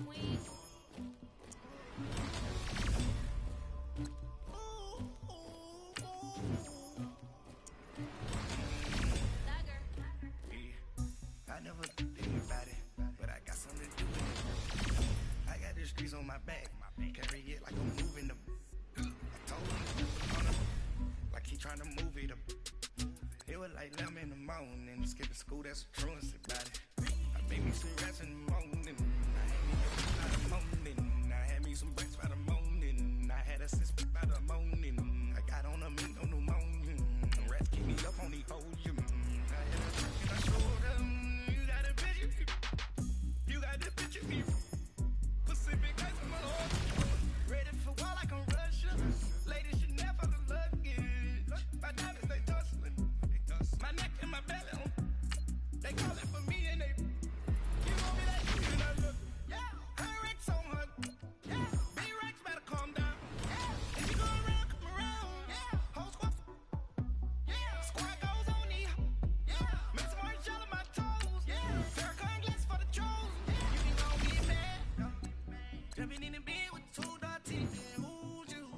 I never think about it, but I got something to do with it. I got the streets on my back, carry it like I'm moving them. I told him, like he trying to move it up. It was like 11 in the morning, skipping school, that's the truancy about it. I made me some rest in the morning, I had me up by the morning. I had me some breakfast by the morning, I had a sister by the morning. I got on a mint on the morning, the rest keep me up on the podium. I had a drink and I showed them, you got a picture, you got the picture, Pacific ice on my heart, ready for war like I'm Russia. Ladies should never the luggage, my diamonds they tussling, my neck and my belly on. They call it for me and they, you gon' be like, you not look, yeah, her Rex on her, yeah, B-Rex better calm down, yeah, and you go around, come around, yeah, whole squad, yeah, squad goes on me, yeah, make some orange gel on my toes, yeah, Farrakhan glass for the trolls, yeah, you can gon' get mad, jumping in the bed with 2 dark teeth, yeah, who's you,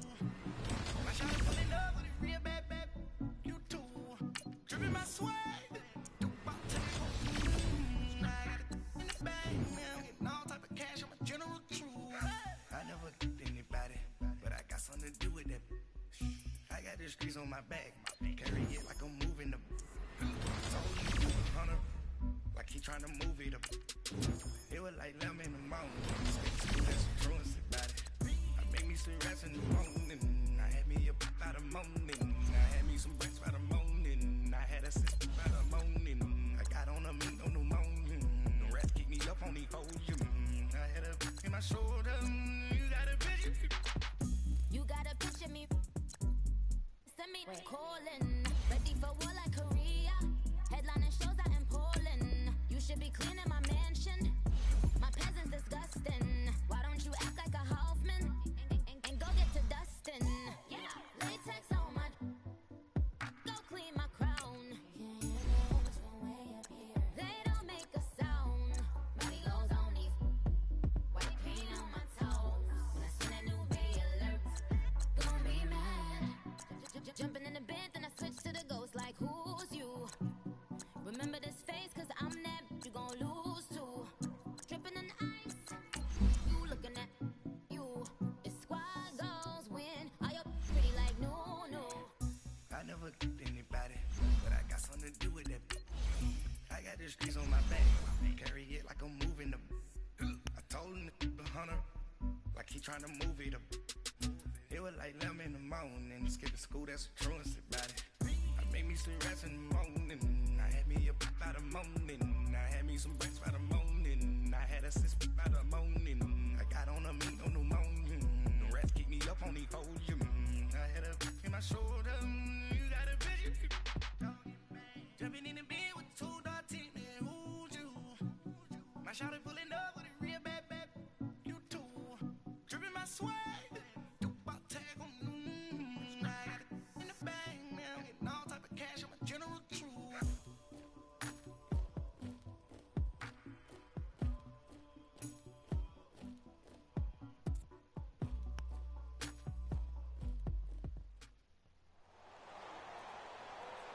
my shawty pulling up with a real bad, you too, dripping my swag. I never did anybody, but I got something to do with that. I got the streets on my back, carry it like I'm moving them. Told him, Hunter, like he trying to move it up. It was like 11 in the morning, that's the truancy about it. I made me some rest in the morning, I had me up by the morning. I had me some breakfast by the morning, I had a sister by the morning. I got on a mint on the morning, the rest keep me up on the podium. I had a in my shoulder, you got a picture. You got a picture me. Send me calling, ready for war like Korea. Headlining shows out in Poland. You should be cleaning my mansion. My peasants disgusting. Why don't you act like a Hoffman and go get to dustin'? Yeah, latex on my. Go clean my crown. They don't make a sound. Body goes on these. White paint on my toes. When I send that new bay alert, gon' be mad. Jumping in the bed, then I switch to the ghost like who's you? Remember this face, cause I'm that you gon' lose too. Dripping in ice, you looking at you. It's squad goals win. Are you pretty like no? I never did anybody, but I got something to do with that. I got the streets on my back, carry it like I'm moving them. I told him the Hunter, like he trying to move it up. It was like 11 in the morning, skipping school, that's the truancy about it. I made me some rest in the morning, I had me up by the morning. I had me some breakfast by the morning, I had a sister by the morning. I got on a mint on the morning, the rest keep me up on the podium. I had a in my shoulder, you got a picture. Jumping in the bed with 2 dark teeth, man, who's you? My shawty pulling up with a real bad, you too. Dripping my swag, do about tag on, I got it in the bag, man, I'm getting all type of cash, I'm a general true.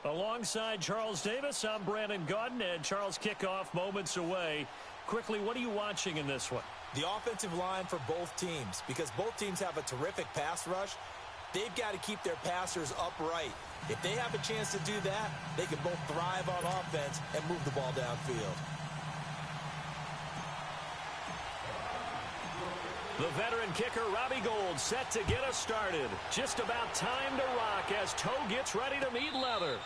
Alongside Charles Davis, I'm Brandon Gaudin, and Charles, kickoff moments away. Quickly, what are you watching in this one? The offensive line for both teams, because both teams have a terrific pass rush. They've got to keep their passers upright. If they have a chance to do that, they can both thrive on offense and move the ball downfield. The veteran kicker, Robbie Gould, set to get us started. Just about time to rock as toe gets ready to meet leather.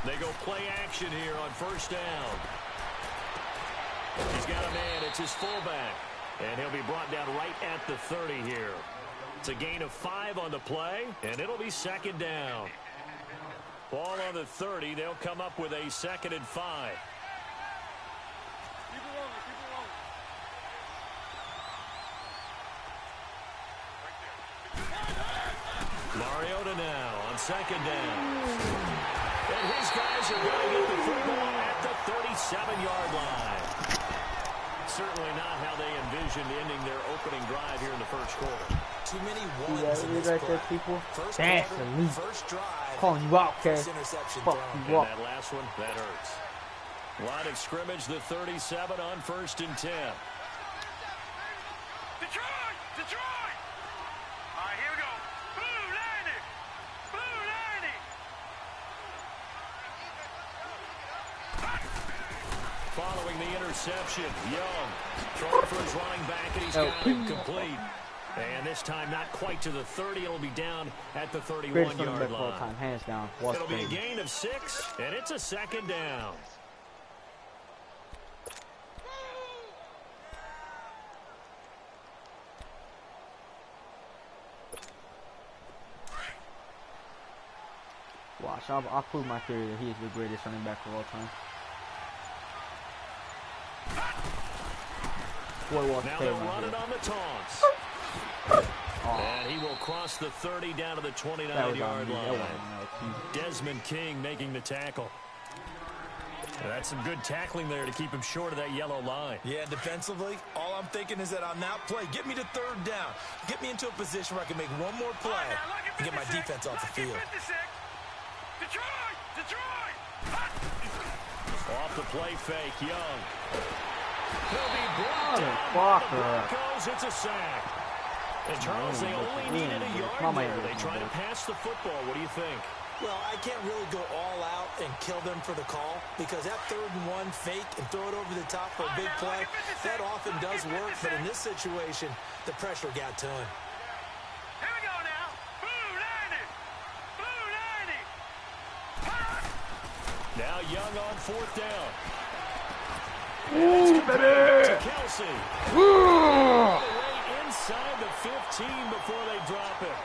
They go play action here on first down. He's got a man. It's his fullback. And he'll be brought down right at the 30 here. It's a gain of 5 on the play, and it'll be second down. Ball on the 30. They'll come up with a 2nd and 5. Mariota now on 2nd down. And his guys are going to get the football at the 37-yard line. Certainly not how they envisioned ending their opening drive here in the first quarter. Too many ones in this right play. there, people. First That's quarter, me. first drive. Calling you out, okay? First interception Fuck thrown. you up. And that last one, that hurts. Line of scrimmage, the 37 on 1st and 10. Detroit! Detroit! All right, here we go. Blue Lightning! Blue Lightning! Following the interception, Young throwing for his running back, and he's got him complete. And this time, not quite to the 30. It'll be down at the 31-yard line. Time, hands down. It'll be a gain of 6, and it's a 2nd down. Watch, I'll prove my theory that he is the greatest running back of all time. Now they'll run it on the taunts. And he will cross the 30 down to the 29-yard line. Desmond King making the tackle. That's some good tackling there to keep him short of that yellow line. Yeah, defensively, all I'm thinking is that on that play, get me to 3rd down. Get me into a position where I can make one more play and get my defense off the field. Detroit! Detroit! Off the play fake, Young. He'll be brought down by the Broncos. It's a sack. And Charles, they only needed a yard there. They try to pass the football. What do you think? Well, I can't really go all out and kill them for the call because that 3rd and 1 fake and throw it over the top for a big play, that often does work. But in this situation, the pressure got to him. Here we go now. Blue Lightning! Blue Lightning! Now Young on 4th down. Ooh, baby! To Kelsey. All the way inside the 15 before they drop it.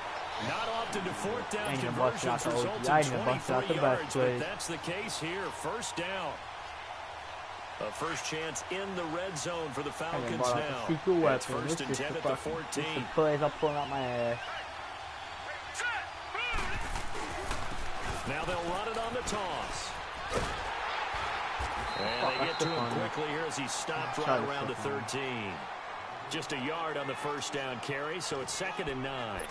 Not often do 4th down conversions result in 23 yards, but that's the case here. 1st down. A first chance in the red zone for the Falcons now. It's 1st and 10 at the 14. Plays up pulling out my ass. Now they'll run it on the toss. And they get to him quickly here as he stopped right around the 13. Just a yard on the 1st down carry, so it's 2nd and 9.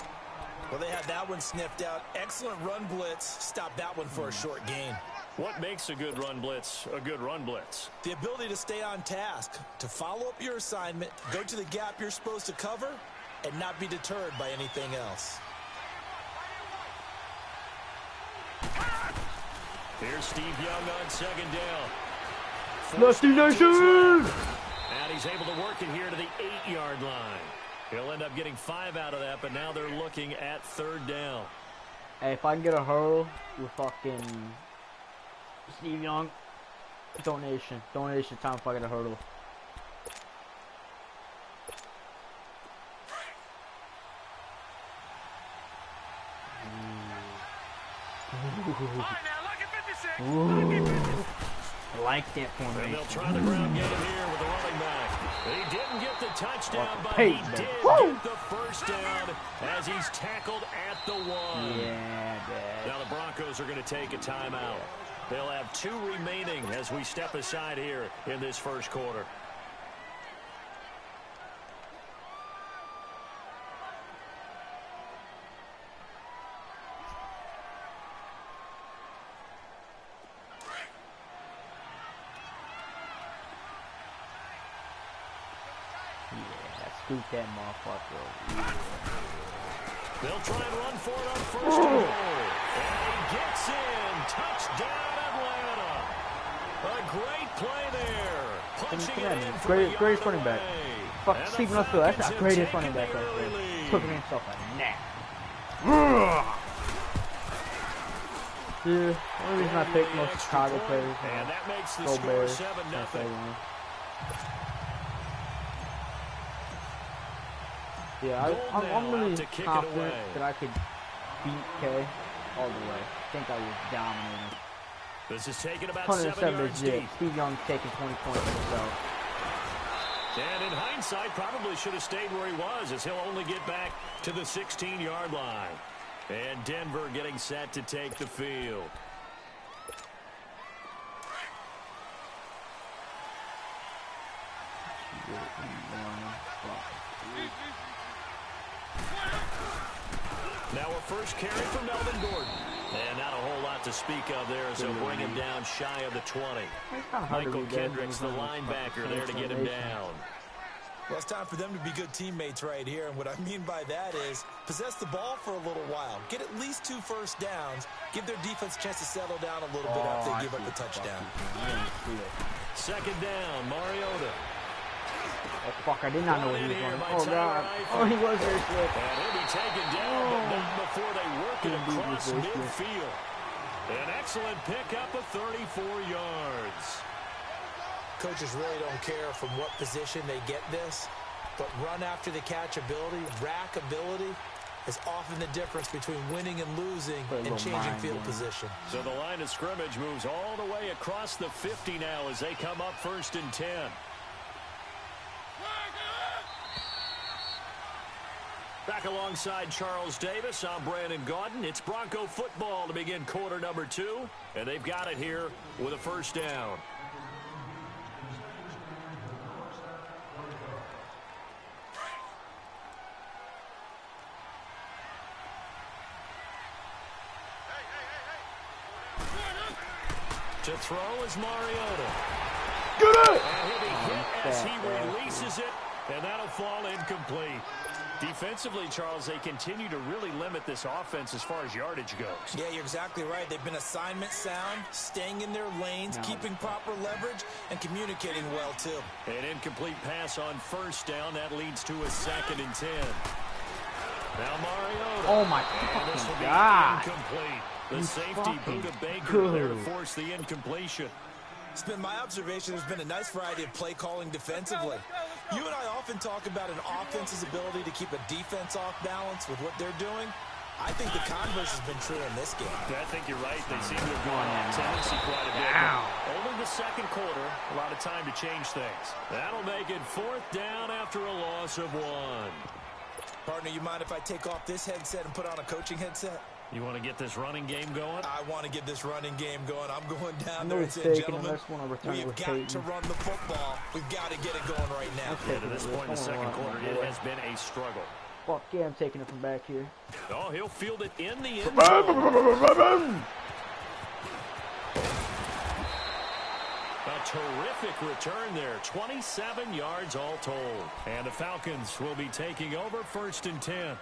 Well, they had that one sniffed out. Excellent run blitz. Stop that one for a short gain. What makes a good run blitz a good run blitz? The ability to stay on task, to follow up your assignment, go to the gap you're supposed to cover, and not be deterred by anything else. Here's Steve Young on 2nd down. Destination! And he's able to work it here to the 8-yard line. He'll end up getting 5 out of that, but now they're looking at 3rd down. Hey, if I can get a hurdle with fucking Steve Young, donation time if I get a hurdle. I like that formation. And they'll try the ground game here with the running back. He didn't get the touchdown, but Hey, he did Woo! get the 1st down as he's tackled at the 1. Yeah, Dad. Now the Broncos are going to take a timeout. They'll have 2 remaining as we step aside here in this 1st quarter. Scoop that motherfucker. Yeah. They'll try and run for it on 1st and goal. And he gets in. Touchdown, Atlanta. A great play there. Punching it in from Greatest running back. Fuck Steve Nussfield. That's the greatest running back right there. Took himself a nap. Dude, the only reason I pick most Chicago players. And that makes the Go score Bears. 7-0. Yeah, I'm really confident that I could beat K all the way. I think I was dominating. This is taking about 7 yards deep. Steve Young's taking 20 points himself. And in hindsight, probably should have stayed where he was, as he'll only get back to the 16-yard line. And Denver getting set to take the field. Now a first carry for Melvin Gordon. And not a whole lot to speak of there, so bring him down shy of the 20. Michael Kendricks, the linebacker, there to get him down. Well, it's time for them to be good teammates right here, and what I mean by that is possess the ball for a little while, get at least 2 first downs, give their defense a chance to settle down a little bit after they give up the touchdown. Second down, Mariota. Oh, fuck, I did not know what he was doing. Oh, God. Oh, he was very slick. And he'll be taken down, but not before they work it across midfield. An excellent pickup of 34 yards. Coaches really don't care from what position they get this, but run after the catch ability, rack ability, is often the difference between winning and losing and changing field position. So the line of scrimmage moves all the way across the 50 now as they come up 1st and 10. Back alongside Charles Davis, I'm Brandon Gaudin. It's Bronco football to begin quarter number 2, and they've got it here with a first down. To throw is Mariota. Get it! And he'll be hit as he releases it, and that'll fall incomplete. Defensively, Charles, they continue to really limit this offense as far as yardage goes. Yeah, you're exactly right. They've been assignment sound, staying in their lanes, keeping proper leverage, and communicating well, too. An incomplete pass on first down. That leads to a 2nd and 10. Now Mariota. Oh, my fucking God. Incomplete. The safety, Buda Baker, there to force the incompletion. It's been my observation there's been a nice variety of play calling defensively. You and I often talk about an offense's ability to keep a defense off balance with what they're doing. I think the converse has been true in this game. I think you're right. They seem to have gone on tendency quite a bit. Only the second quarter, a lot of time to change things. That'll make it 4th down after a loss of 1. Partner, you mind if I take off this headset and put on a coaching headset? You want to get this running game going? I want to get this running game going. I'm going down there and saying, gentlemen, we've got to run the football. We've got to get it going right now. Yeah, to this point in the second quarter, it has been a struggle. Fuck yeah, I'm taking it from back here. Oh, he'll field it in the end zone. A terrific return there. 27 yards all told. And the Falcons will be taking over 1st and 10.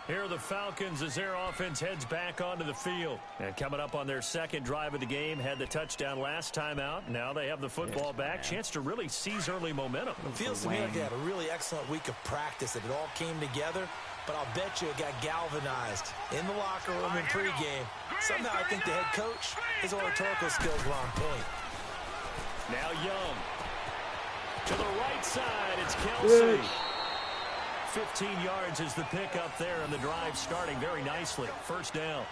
Here are the Falcons as their offense heads back onto the field. And coming up on their second drive of the game, had the touchdown last time out. Now they have the football back. Chance to really seize early momentum. It feels to me like they had a really excellent week of practice, that it all came together. But I'll bet you it got galvanized in the locker room in pregame. Somehow I think the head coach, his oratorical skills were on point. Now Young. To the right side, it's Kelsey. 15 yards is the pickup there, and the drive starting very nicely. First down.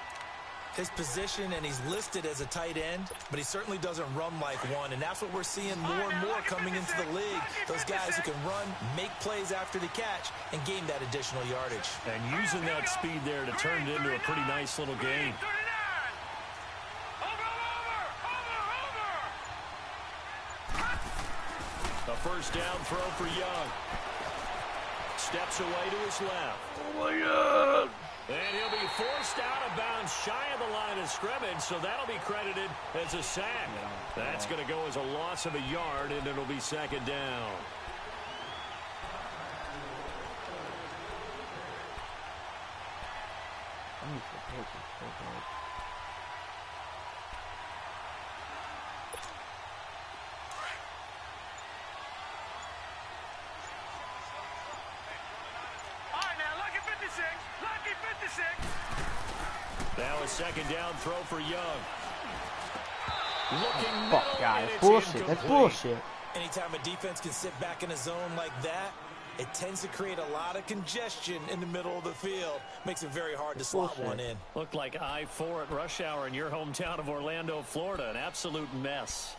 His position, and he's listed as a tight end, but he certainly doesn't run like one, and that's what we're seeing more and more coming into the league. Those guys who can run, make plays after the catch, and gain that additional yardage. And using that speed there to turn it into a pretty nice little game. A first down throw for Young. Steps away to his left. Oh, my God. And he'll be forced out of bounds shy of the line of scrimmage, so that'll be credited as a sack. That's going to go as a loss of a yard, and it'll be 2nd down. Now a 2nd down throw for Young. Looking fuck, guys. Bullshit. That's bullshit. Anytime a defense can sit back in a zone like that, it tends to create a lot of congestion in the middle of the field. Makes it very hard to slot one in. Looked like I-4 at rush hour in your hometown of Orlando, Florida. An absolute mess.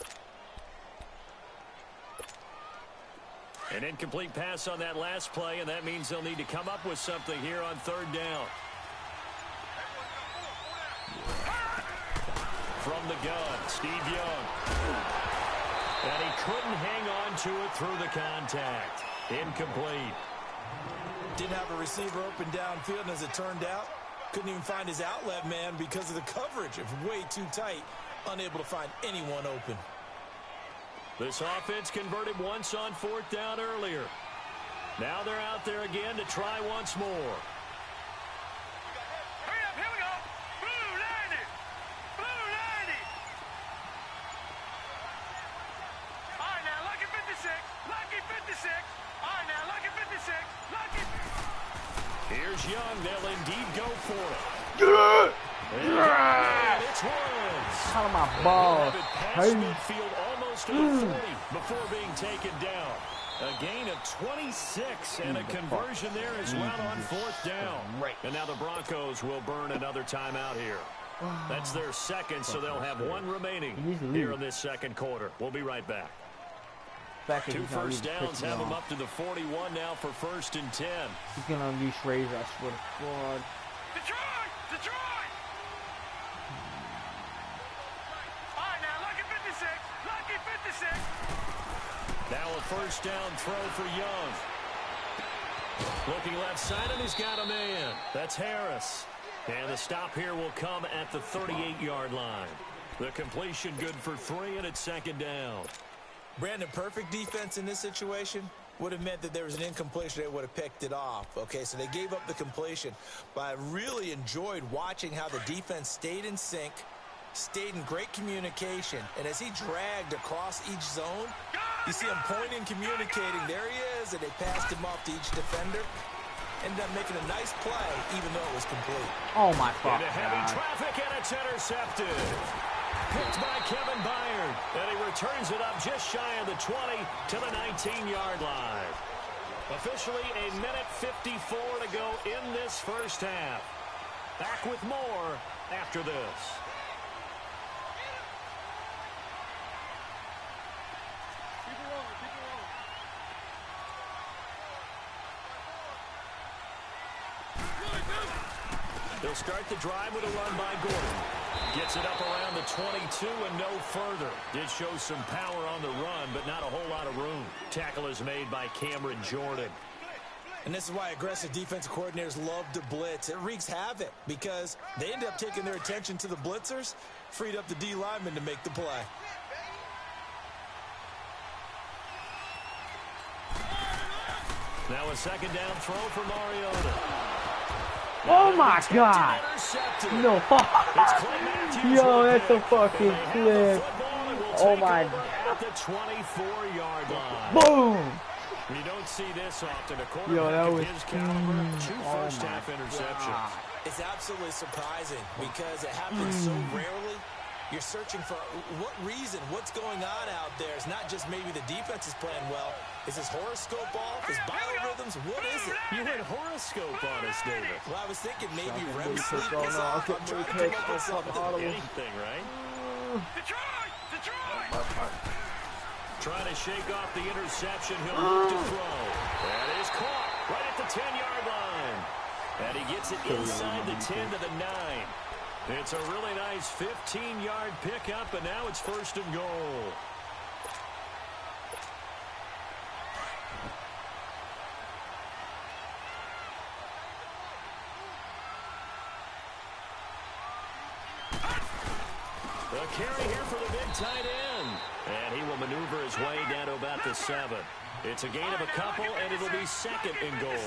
An incomplete pass on that last play, and that means they'll need to come up with something here on third down. From the gun, Steve Young. And he couldn't hang on to it through the contact. Incomplete. Didn't have a receiver open downfield, and as it turned out, couldn't even find his outlet man because of the coverage. It was way too tight, unable to find anyone open. This offense converted once on fourth down earlier. Now they're out there again to try once more. Hurry up, here we go. Blue 90. Blue 90. All right, now, lucky 56. Lucky 56. All right, now, lucky 56. Lucky. Here's Young. They'll indeed go for it. Yeah! It's Woods. Out of my balls. Past midfield almost to the 40 before being taken down. A gain of 26 and a conversion there as well on fourth down. And now the Broncos will burn another timeout here. That's their second, so they'll have one remaining here in this second quarter. We'll be right back. 2 first downs have him up to the 41 now for 1st and 10. He's going to unleash Razor, I swear to God. Detroit! Detroit! All right, now, lucky 56. Lucky 56. Now a first down throw for Young. Looking left side, and he's got a man. That's Harris. And the stop here will come at the 38-yard line. The completion good for 3, and it's 2nd down. Brandon, perfect defense in this situation would have meant that there was an incompletion. They would have picked it off. Okay, so they gave up the completion. But I really enjoyed watching how the defense stayed in sync, stayed in great communication. And as he dragged across each zone, you see him pointing, communicating. There he is, and they passed him off to each defender. Ended up making a nice play, even though it was complete. Oh, my God. Into heavy traffic, and it's intercepted. Picked by Kevin Byard, and he returns it up just shy of the 20 to the 19-yard line. Officially a minute 54 to go in this first half. Back with more after this. They'll start the drive with a run by Gordon. Gets it up around the 22 and no further. Did show some power on the run, but not a whole lot of room. Tackle is made by Cameron Jordan. And this is why aggressive defensive coordinators love to blitz. It wreaks havoc because they end up taking their attention to the blitzers, freed up the D lineman to make the play. Now a 2nd down throw for Mariota. Oh my God! No, yo, that's a fucking clip. Oh my God! At the 24-yard line. Boom! You don't see this often. Yo, that was his caliber, 2 first-half interceptions. It's absolutely surprising because it happens so rarely. You're searching for what reason, what's going on out there. It's not just maybe the defense is playing well. Is his horoscope off? His biorhythms? What is it? You had horoscope on us, David. Well, I was thinking maybe REM sleep was off. I'm trying to come up with something. Anything, right? Detroit! Detroit! Trying to shake off the interception. He'll look to throw. That is caught right at the 10-yard line. And he gets it inside the 10 to the 9. It's a really nice 15-yard pickup, and now it's 1st and goal. The carry here for the big tight end. And he will maneuver his way down to about the 7. It's a gain of a couple, and it'll be 2nd and goal.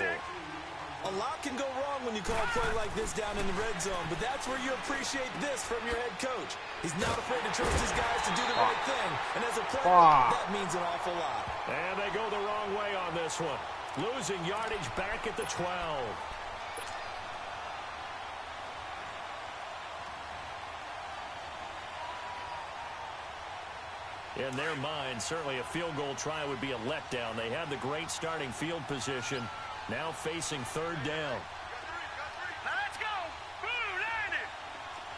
A lot can go wrong when you call a play like this down in the red zone, but that's where you appreciate this from your head coach. He's not afraid to trust his guys to do the right thing, and as a player, that means an awful lot. And they go the wrong way on this one. Losing yardage back at the 12. In their mind, certainly a field goal try would be a letdown. They have the great starting field position, now facing third down. Now let's go. Blue 90.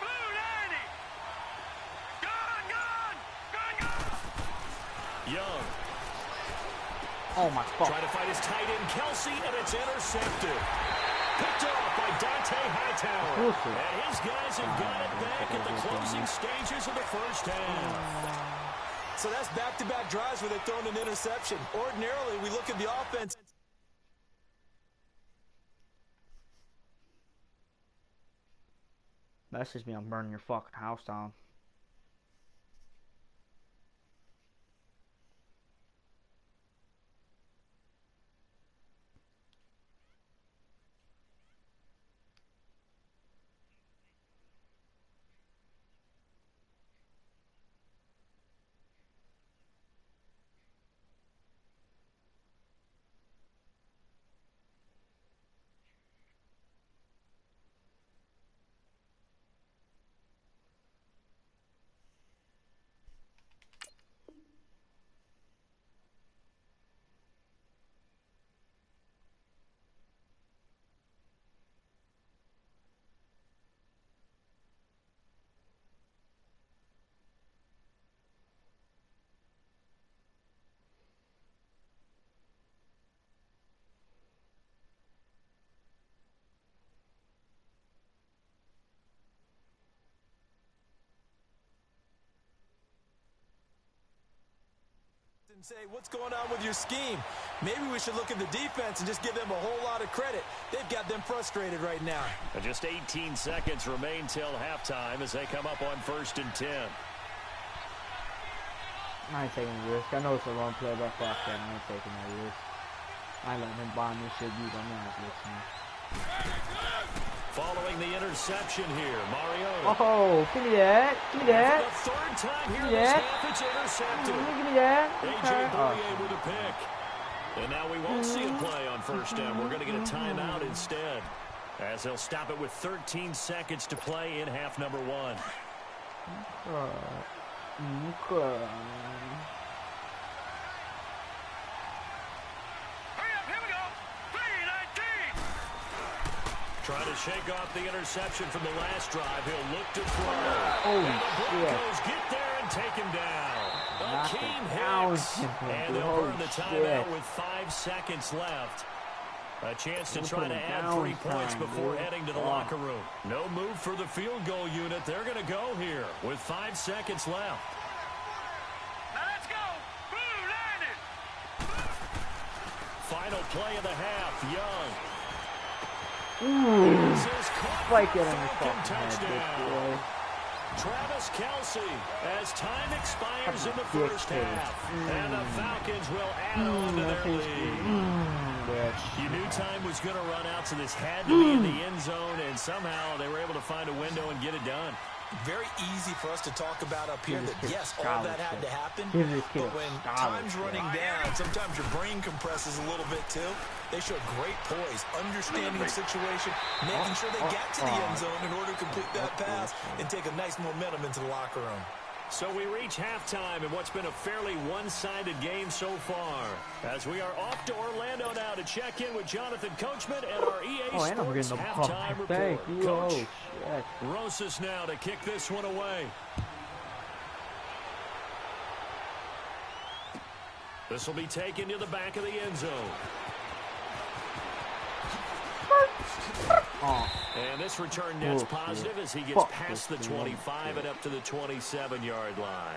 Blue 90. Gun. Young. Oh my fuck. Trying to fight his tight end, Kelsey, and it's intercepted. Picked off by Dante Hightower. And his guys have got it back at the closing stages of the first half. So that's back-to-back drives where they've thrown an interception. Ordinarily, we look at the offense. Message me, I'm burning your fucking house down. And say, what's going on with your scheme? Maybe we should look at the defense and just give them a whole lot of credit. They've got them frustrated right now. Just 18 seconds remain till halftime as they come up on 1st and 10. I ain't taking a risk. I know it's a wrong play, but fuck that. I ain't taking no risk. I ain't letting him bomb this shit, dude. I'm not listening. Following the interception here, Mario. Oh, give me that. Give me that. The third time here Give me this that. half, it's intercepted. Give me that. A.J. Bouye with a pick. And now we won't see a play on first down. We're going to get a timeout instead, as they'll stop it with 13 seconds to play in half number 1. Trying to shake off the interception from the last drive. He'll look to throw. Oh, and the Broncos get there and take him down. Akeem Hicks. And they'll burn the timeout with 5 seconds left. A chance to try to add 3 points before heading to the locker room. No move for the field goal unit. They're going to go here with 5 seconds left. Now let's go. Blue 90. Final play of the half. Young. Ooh. Spike it on the Falcon fucking head, touchdown. boy. Travis Kelce as time expires in the first half. And the Falcons will add on to their lead. You knew time was going to run out, so this had to be in the end zone, and somehow they were able to find a window and get it done. Very easy for us to talk about up here that, yes, all that had to happen. But when time's running down, sometimes your brain compresses a little bit too. They showed great poise, understanding the situation, making sure they got to the end zone in order to complete that pass and take a nice momentum into the locker room. So we reach halftime in what's been a fairly one-sided game so far, as we are off to Orlando now to check in with Jonathan Coachman and our EA Sports halftime report. Coach, Rosas now to kick this one away. This will be taken to the back of the end zone. And this return net's positive as he gets past the 25 and up to the 27-yard line.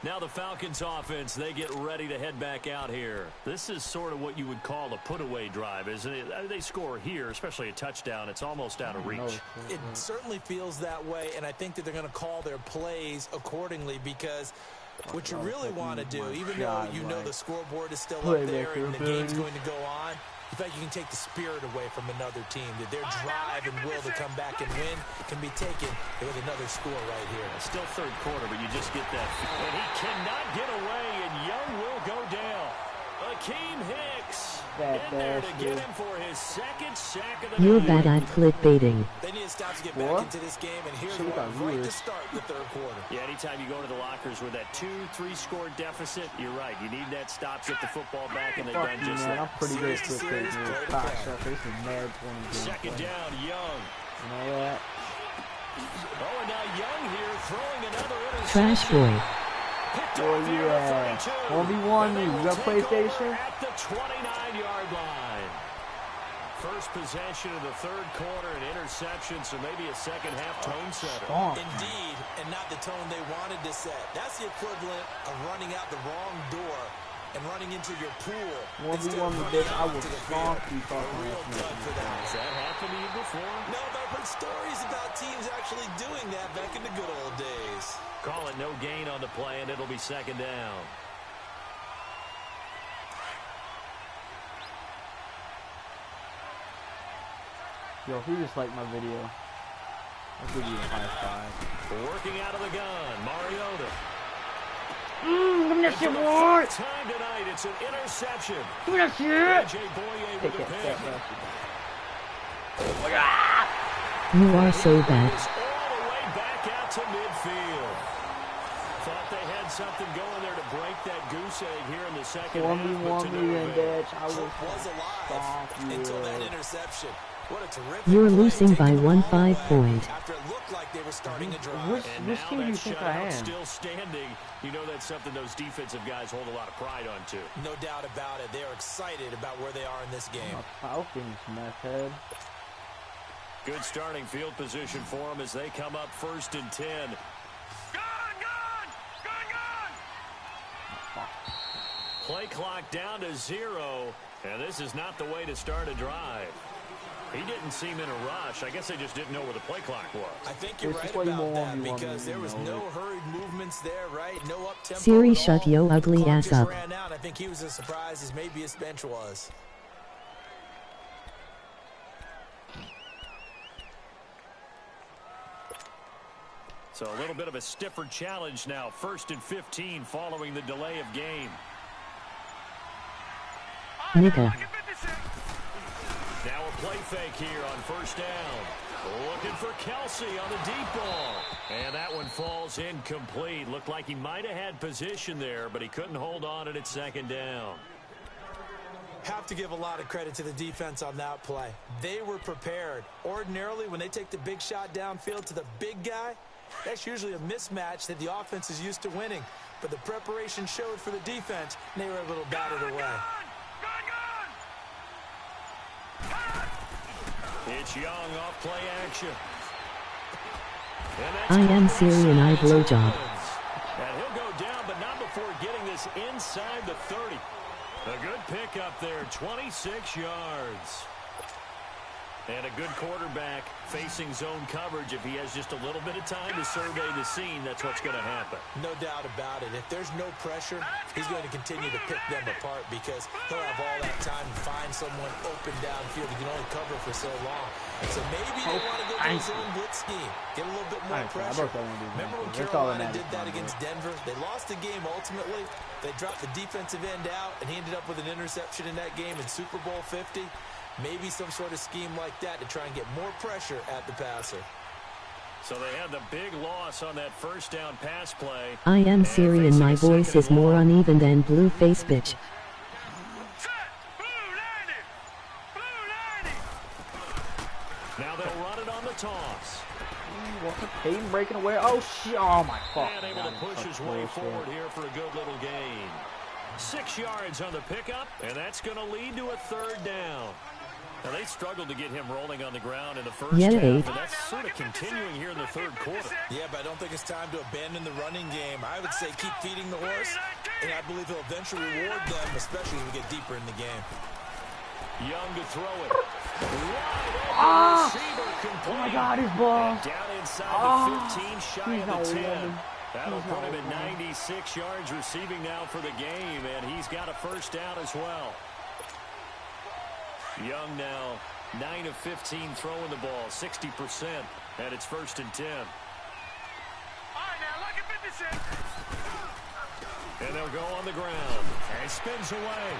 Now the Falcons offense, they get ready to head back out here. This is sort of what you would call a put-away drive, isn't it? They score here, especially a touchdown. It's almost out of reach. It certainly feels that way, and I think that they're going to call their plays accordingly because what you really want to do, even though you know the scoreboard is still up there and the game's going to go on, in fact, you can take the spirit away from another team. That their drive and will to come back and win can be taken with another score right here. Still third quarter, but you just get that. And he cannot get away, and Young will go down. Akeem Hicks Fat In there to get bastard. him for his second sack of the You're night. bad at clickbaiting. They need to stop to get What? back into this game, and here's Shit, we one got right to viewers. start the third quarter. Yeah, anytime you go to the lockers with that 2-3 score deficit, you're right. You need that stop, get the football back, and they've Fuck done you, just man. I'm that. pretty good at Series to clickbait, series, man. play to Cocksucker. play. This is mad 20 games. Second down, Young. You know that? Oh, and now Young here throwing another interception. Trash boy. Picked Oh, off here at yeah. 32. 1v1, And they you will got take PlayStation? over at the 29-yard line. First possession of the third quarter, an interception, so maybe a second-half tone setter. Stomp. Indeed, and not the tone they wanted to set. That's the equivalent of running out the wrong door and running into your pool. 1v1 with bitch, I will stomp you fucking Real ass dud for that. Has that happened to you before? No, but I've heard stories about teams actually doing that back in the good old days. Call it no gain on the play, and it'll be second down. Yo, if you just like my video, I'll give you a high five. Working out of the gun, Mariota. Give me that shit, For the boy! first time tonight, it's an interception. Give me that shit! A.J. Boye Take with a that pick. fat bastard. You are so bad. It's all the way back out to midfield. Thought they had something going there to break that goose egg here in the second half, but 1v1 to no me and avail. bitch, I will Hope was alive stomp you. until that interception. What a terrific You're play, losing by taking the 1 ball 5 away point. After it looked like they were starting to drive. Which And team do now you that think I shutout am? still standing. You know that's something those defensive guys hold a lot of pride on, too. No doubt about it. They are excited about where they are in this game. Falcons, meth head. Good starting field position for them as they come up 1st and 10. Gone, gone! Gone, gone! Play clock down to 0, and this is not the way to start a drive. He didn't seem in a rush. I guess they just didn't know where the play clock was. I think you're This is right why you about won't that be because there was wanting to no know. hurried movements there, right? No up-tempo Siri, at shut all. yo ugly Clock ass just up. ran out. I think he was as surprised as maybe his bench was. So a little bit of a stiffer challenge now. 1st and 15 following the delay of game. Nigga. Now a play fake here on 1st down. Looking for Kelsey on the deep ball. And that one falls incomplete. Looked like he might have had position there, but he couldn't hold on it at 2nd down. Have to give a lot of credit to the defense on that play. They were prepared. Ordinarily, when they take the big shot downfield to the big guy, that's usually a mismatch that the offense is used to winning. But the preparation showed for the defense, and they were able to bat it away. It's Young off play action. And that's I am complete. Siri and I blowjob. And he'll go down, but not before getting this inside the 30. A good pickup there, 26 yards. And a good quarterback facing zone coverage. If he has just a little bit of time to survey the scene, that's what's going to happen. No doubt about it. If there's no pressure, he's going to continue to pick them apart because he'll have all that time to find someone open downfield. He can only cover for so long. So maybe they want to go to his own blitz scheme. Get a little bit more pressure. Remember when Carolina did that against Denver? They lost the game ultimately. They dropped the defensive end out, and he ended up with an interception in that game in Super Bowl 50. Maybe some sort of scheme like that to try and get more pressure at the passer. So they had the big loss on that 1st down pass play. I am Siri and my voice is more uneven than blue face bitch. Now they'll run it on the toss. Peyton breaking away. Oh, shit. Oh, my fuck. And able to push his way forward here for a good little gain. 6 yards on the pickup, and that's going to lead to a 3rd down. Now, they struggled to get him rolling on the ground in the first half, and that's sort of continuing here in the 3rd quarter. Yeah, but I don't think it's time to abandon the running game. I would say keep feeding the horse, and I believe he'll eventually reward them, especially as we get deeper in the game. Young to throw it. Oh my God, his ball. Down inside the 15, shy of the 10. 11. That'll put him at 96 yards receiving now for the game, and he's got a 1st down as well. Young now 9 of 15 throwing the ball, 60%, and it's 1st and 10. All right, now, look at 56. And they'll go on the ground, and spins away.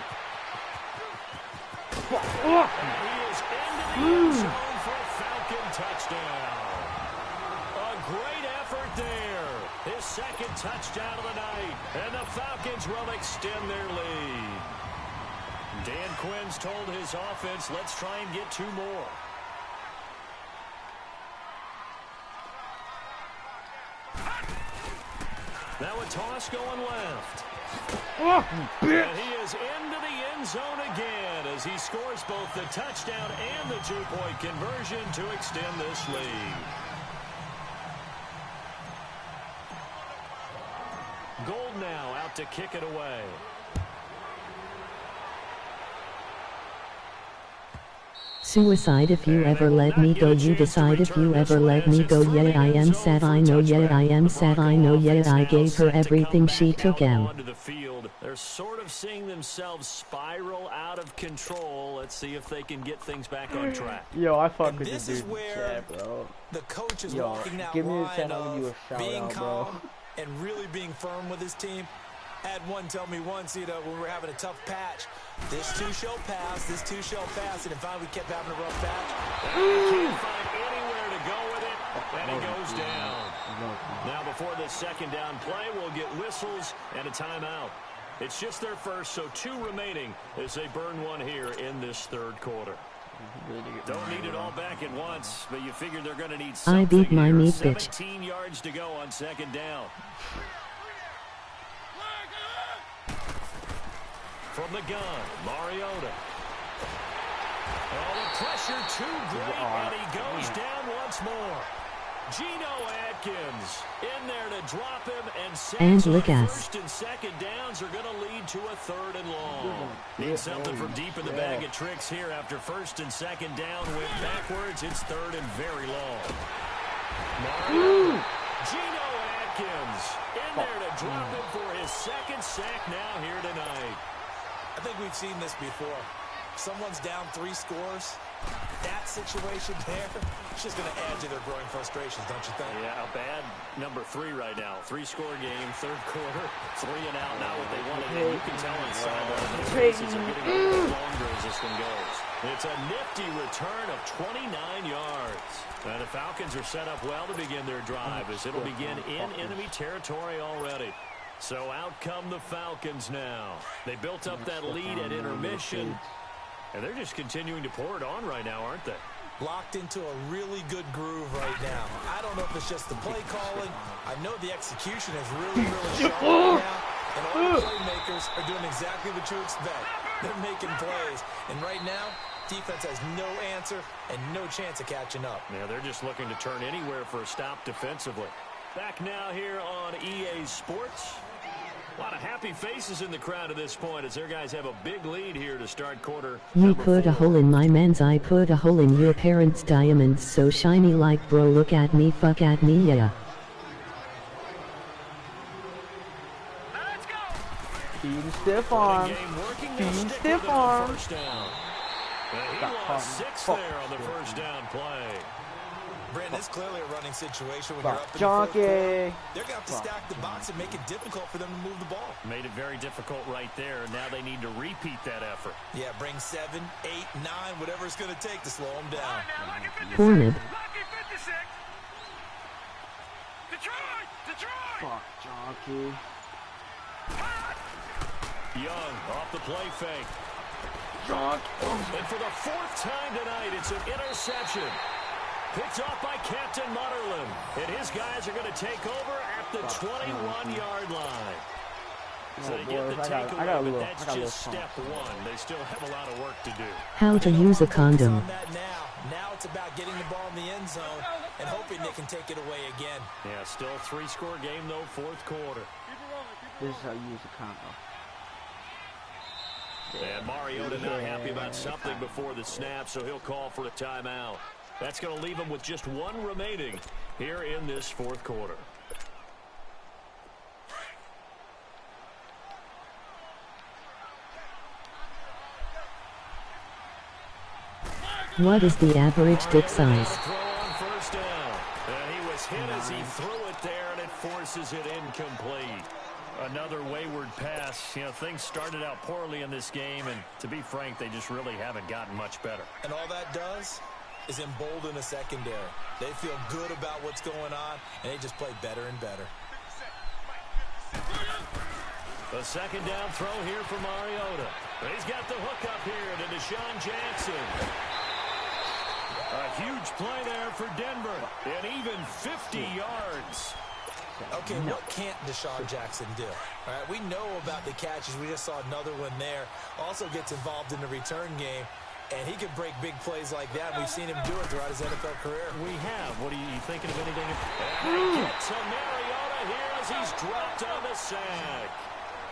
he is into the end zone for a Falcon touchdown. A great effort there. His second touchdown of the night. And the Falcons will extend their lead. Dan Quinn's told his offense, let's try and get 2 more. Now a toss going left. And he is into the end zone again as he scores both the touchdown and the 2-point conversion to extend this lead. Gold now out to kick it away. Suicide if you ever let me go, you decide if you ever let me go. Yeah, I am sad, I know, yeah, I am sad, I know, yeah, I gave her everything she took out. They're sort of seeing themselves spiral out of control. Let's see if they can get things back on track. Yo, I fuck with this this is dude. where bro. the coach is Yo, walking that give me a line 10, I'll give you a of shout being out, calm bro. and really being firm with his team. Had one tell me once, you know, when we were having a tough patch, this too shall pass, this too shall pass, and if we kept having a rough patch, can't find anywhere to go with it, and it goes down. Now before this second down play, we'll get whistles and a timeout. It's just their first, so 2 remaining as they burn one here in this third quarter. Don't need it all back at once, but you figure they're going to need something. I beat my meat bitch. 17 yards to go on second down. From the gun, Mariota. Oh, the pressure too great, and he goes down once more. Geno Atkins in there to drop him, and first and second downs are going to lead to a 3rd and long. Need something from deep in the bag of tricks here after first and second down. Went backwards, it's 3rd and very long. Mariota. Geno Atkins in there to drop him for his 2nd sack now here tonight. I think we've seen this before. Someone's down 3 scores. That situation there, it's just going to add to their growing frustrations, don't you think? Yeah, a bad number 3 right now. 3-score game, 3rd quarter, 3 and out. Not what they wanted. And you can tell inside those faces are getting a little longer as this one goes. It's a nifty return of 29 yards. And the Falcons are set up well to begin their drive as it'll begin in enemy territory already. So out come the Falcons now. They built up that lead at intermission, and they're just continuing to pour it on right now, aren't they? Locked into a really good groove right now. I don't know if it's just the play calling. I know the execution is really, really sharp right now, and all the playmakers are doing exactly what you expect. They're making plays, and right now, defense has no answer and no chance of catching up. Yeah, they're just looking to turn anywhere for a stop defensively. Back now here on EA Sports. A lot of happy faces in the crowd at this point as their guys have a big lead here to start quarter. You put a hole in my men's, I put a hole in your parents' diamonds, so shiny like bro, look at me, fuck at me, yeah. Let's go. Feeding stiff arm. Feeding stiff arm. He lost 6 there on the first down play. Brandon, it's clearly a running situation when you're up in the Junkie. They're going to have to stack the box and make it difficult for them to move the ball. Made it very difficult right there. Now they need to repeat that effort. Yeah, bring 7, 8, 9, whatever it's going to take to slow them down. Hornib. Lucky 56. Detroit. Fuck, Junkie. Young off the play fake. Junkie. And for the 4th time tonight, it's an interception. Picked off by Captain Mutterland. And his guys are going to take over at the 21-yard line. So they get the takeaway, but that's just step 1. They still have a lot of work to do. How to use a condom. Now it's about getting the ball in the end zone and hoping they can take it away again. Yeah, still a 3-score game, though, 4th quarter. This is how you use a condom. And Mariota not happy about something before the snap, so he'll call for a timeout. That's going to leave him with just 1 remaining here in this 4th quarter. What is the average dick size? Throw on first down. And he was hit as he threw it there, and it forces it incomplete. Another wayward pass. You know, things started out poorly in this game, and to be frank, they just really haven't gotten much better. And all that does is embolden a secondary. They feel good about what's going on, and they just play better and better. The second down throw here for Mariota. He's got the hook up here to Deshaun Jackson. A huge play there for Denver, and even 50 yards. Okay, what can't Deshaun Jackson do? All right, we know about the catches. We just saw another one there. Also gets involved in the return game, and he can break big plays like that. We've seen him do it throughout his NFL career. We have. What are you thinking of anything? And they get to Mariota here as he's dropped on the sack.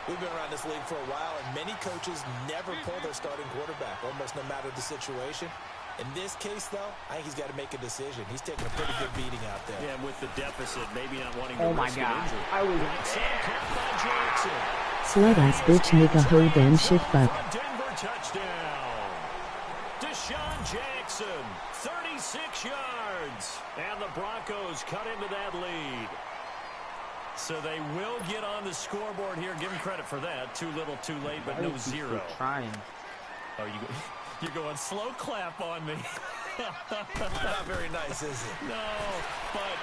We've been around this league for a while, and many coaches never pull their starting quarterback, almost no matter the situation. In this case, though, I think he's got to make a decision. He's taking a pretty good beating out there. Yeah, with the deficit, maybe not wanting to Oh my risk God. an injury. I was Jackson. Slut ass bitch nigga hoe damn shit fuck. Denver touchdown. Deshaun Jackson, 36 yards. And the Broncos cut into that lead. So they will get on the scoreboard here. Give them credit for that. Too little, too late, but no zero. Trying. Oh, you're going slow clap on me. Not very nice, is it? No, but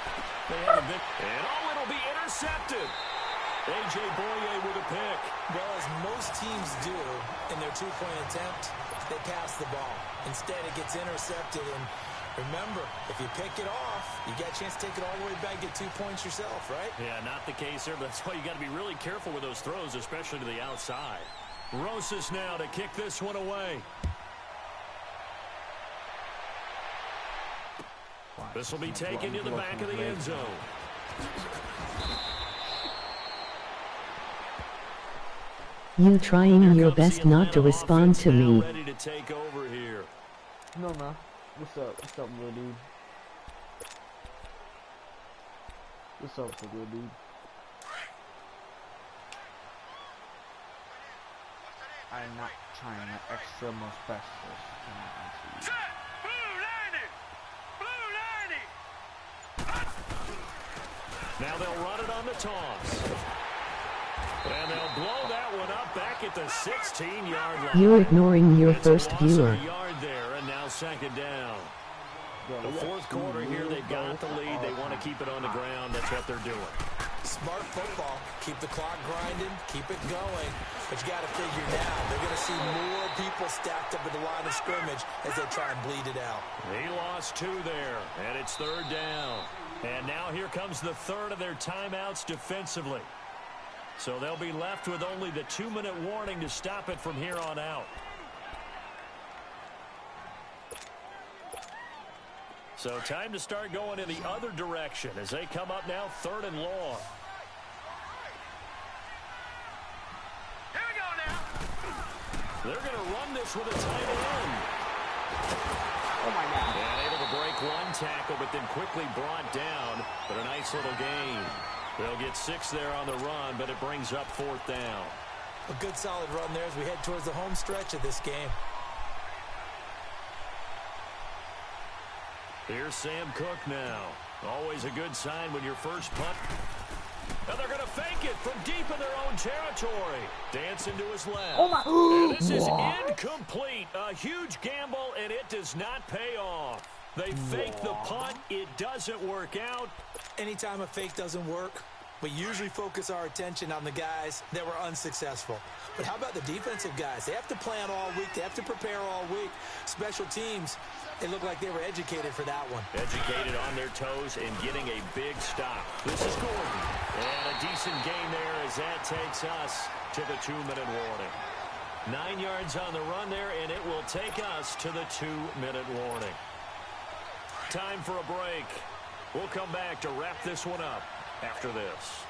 they have a big... And it'll be intercepted. A.J. Boye with a pick. Well, as most teams do in their two-point attempt, they pass the ball. Instead, it gets intercepted, and remember, if you pick it off, you got a chance to take it all the way back, get 2 points yourself, right? Yeah, not the case there, but that's why you got to be really careful with those throws, especially to the outside. Rosas now to kick this one away. This will be taken to the back of the end zone. You trying your best not to respond to me. Ready to take over here. No, man. What's up? What's up, little dude? What's up, little dude? I'm not trying my extra most best. Set! Blue lining! Blue lining! Now they'll run it on the toss. And they'll blow that one up back at the 16-yard line. You're ignoring your first It's a loss of viewer. a yard there, and now second down. The fourth quarter here, they've got the lead. They want to keep it on the ground. That's what they're doing. Smart football. Keep the clock grinding. Keep it going. But you got to figure now, they're going to see more people stacked up at the line of scrimmage as they try and bleed it out. He lost 2 there, and it's third down. And now here comes the third of their timeouts defensively. So they'll be left with only the 2-minute warning to stop it from here on out. So time to start going in the other direction as they come up now third and long. Here we go now! They're going to run this with a tight end. Oh my God. And able to break one tackle, but then quickly brought down. But a nice little gain. They'll get 6 there on the run, but it brings up fourth down. A good solid run there as we head towards the home stretch of this game. Here's Sam Cook now. Always a good sign when your first punt. And they're going to fake it from deep in their own territory. Dancing to his left. Oh my. And this is incomplete. A huge gamble, and it does not pay off. They fake the punt. It doesn't work out. Anytime a fake doesn't work, we usually focus our attention on the guys that were unsuccessful. But how about the defensive guys? They have to plan all week. They have to prepare all week. Special teams, they look like they were educated for that one. Educated on their toes and getting a big stop. This is Gordon. And a decent gain there as that takes us to the 2-minute warning. 9 yards on the run there, and it will take us to the 2-minute warning. Time for a break. We'll come back to wrap this one up after this.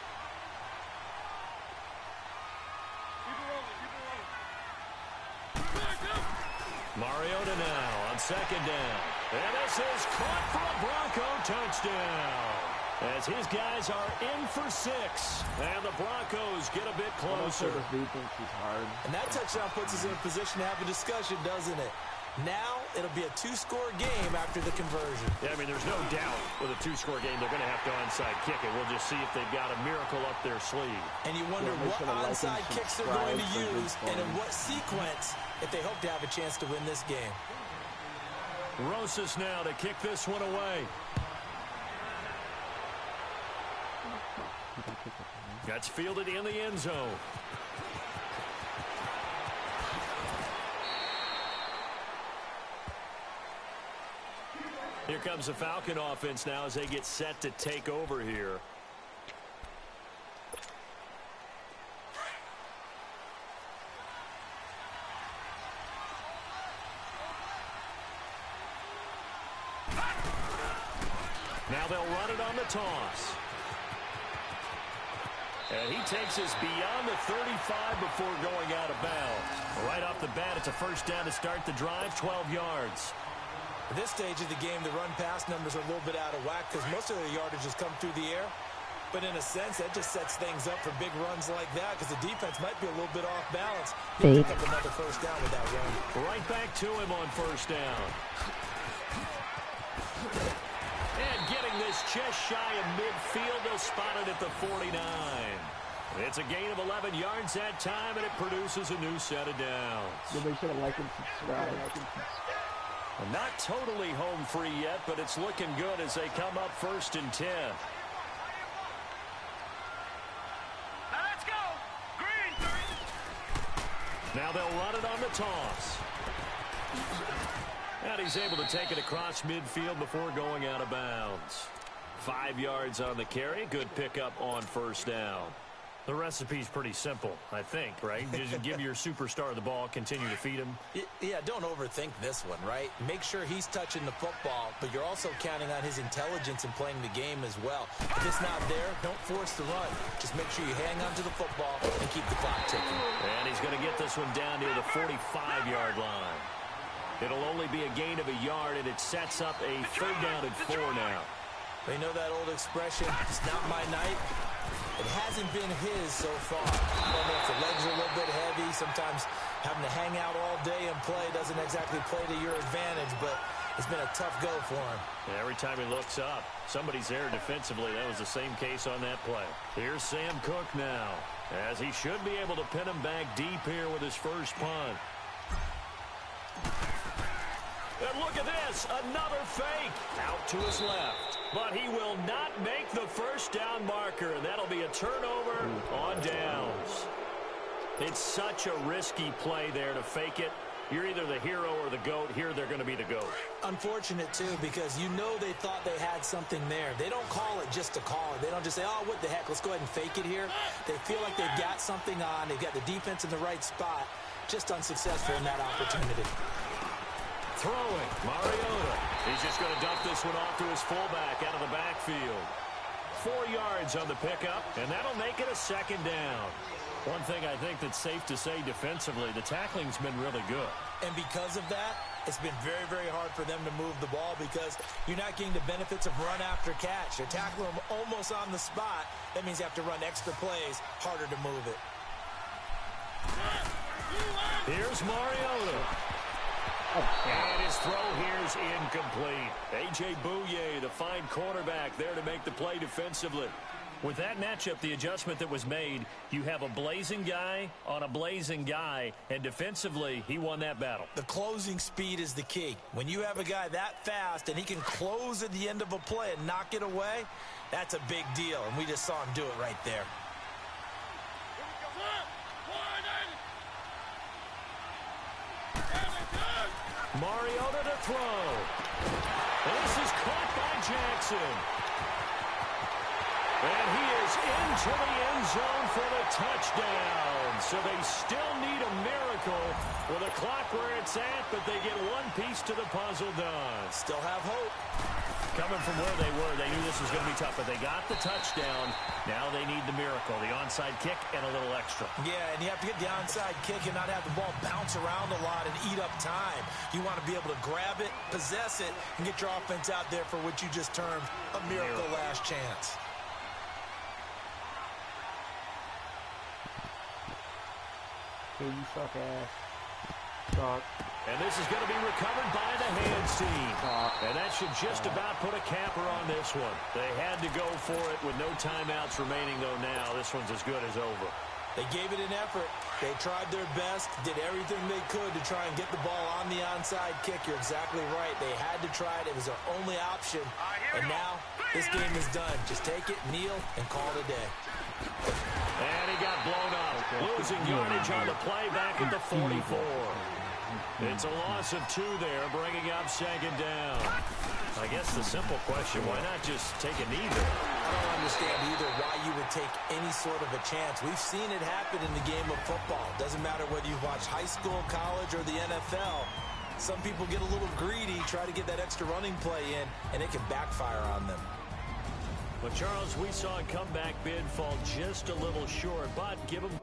Mariota now on second down. And this is caught for a Bronco touchdown. As his guys are in for 6. And the Broncos get a bit closer. This defense is hard. And that touchdown puts us in a position to have a discussion, doesn't it? Now it'll be a two-score game after the conversion. Yeah, I mean, there's no doubt with a two-score game they're going to have to onside kick it. We'll just see if they've got a miracle up their sleeve. And you wonder what onside kicks they're going to use and in what sequence if they hope to have a chance to win this game. Rosas now to kick this one away. That's fielded in the end zone. Here comes the Falcon offense now as they get set to take over here. Now they'll run it on the toss. And he takes us beyond the 35 before going out of bounds. Right off the bat, it's a first down to start the drive, 12 yards. At this stage of the game, the run-pass numbers are a little bit out of whack because most of the yardage has come through the air. But in a sense, that just sets things up for big runs like that because the defense might be a little bit off balance. He'll pick up another first down with that run. Right back to him on first down. And getting this just shy of midfield, they'll spot it at the 49. It's a gain of 11 yards that time, and it produces a new set of downs. Yeah, they should have liked and subscribed. Not totally home free yet, but it's looking good as they come up 1st and 10. Now let's go. Green. Now they'll run it on the toss. And he's able to take it across midfield before going out of bounds. 5 yards on the carry. Good pickup on first down. The recipe's pretty simple, I think, right? Just give your superstar the ball, continue to feed him. Yeah, don't overthink this one, right? Make sure he's touching the football, but you're also counting on his intelligence in playing the game as well. If it's not there, don't force the run. Just make sure you hang on to the football and keep the clock ticking. And he's going to get this one down near the 45-yard line. It'll only be a gain of a yard, and it sets up a 3rd down and 4 now. They know that old expression, it's not my night. It hasn't been his so far. I don't know if the legs are a little bit heavy. Sometimes having to hang out all day and play doesn't exactly play to your advantage, but it's been a tough go for him. Yeah, every time he looks up, somebody's there defensively. That was the same case on that play. Here's Sam Cook now, as he should be able to pin him back deep here with his first punt. And look at this, another fake out to his left. But he will not make the first down marker, and that'll be a turnover on downs. It's such a risky play there to fake it. You're either the hero or the GOAT. Here they're going to be the GOAT. Unfortunate, too, because you know they thought they had something there. They don't call it just to call it. They don't just say, oh, what the heck, let's go ahead and fake it here. They feel like they've got something on. They've got the defense in the right spot. Just unsuccessful in that opportunity. Throwing, Mariota. He's just going to dump this one off to his fullback out of the backfield. 4 yards on the pickup, and that'll make it a 2nd down. One thing I think that's safe to say defensively, the tackling's been really good. And because of that, it's been very, very hard for them to move the ball because you're not getting the benefits of run after catch. They're tackling them almost on the spot. That means you have to run extra plays, harder to move it. Here's Mariota. And his throw here's incomplete. A.J. Bouye, the fine cornerback, there to make the play defensively. With that matchup, the adjustment that was made, you have a blazing guy on a blazing guy, and defensively, he won that battle. The closing speed is the key. When you have a guy that fast and he can close at the end of a play and knock it away, that's a big deal, and we just saw him do it right there. Mariota to throw. This is caught by Jackson. And he is into the end zone for the touchdown. So they still need a miracle with a clock where it's at, but they get one piece to the puzzle done. Still have hope. Coming from where they were, they knew this was going to be tough, but they got the touchdown. Now they need the miracle, the onside kick and a little extra. Yeah, and you have to get the onside kick and not have the ball bounce around a lot and eat up time. You want to be able to grab it, possess it, and get your offense out there for what you just termed a miracle last chance. Hey, you suck ass. And this is going to be recovered by the hands team. And that should just about put a capper on this one. They had to go for it with no timeouts remaining, though now. This one's as good as over. They gave it an effort. They tried their best, did everything they could to try and get the ball on the onside kick. You're exactly right. They had to try it. It was their only option. And now this game is done. Just take it, kneel, and call it a day. And he got blown up. Losing yardage on the play back at the 44. It's a loss of 2 there, bringing up second down. I guess the simple question, why not just take a knee there? I don't understand either why you would take any sort of a chance. We've seen it happen in the game of football. Doesn't matter whether you watch high school, college, or the NFL. Some people get a little greedy, try to get that extra running play in, and it can backfire on them. But, Charles, we saw a comeback bid fall just a little short, but give them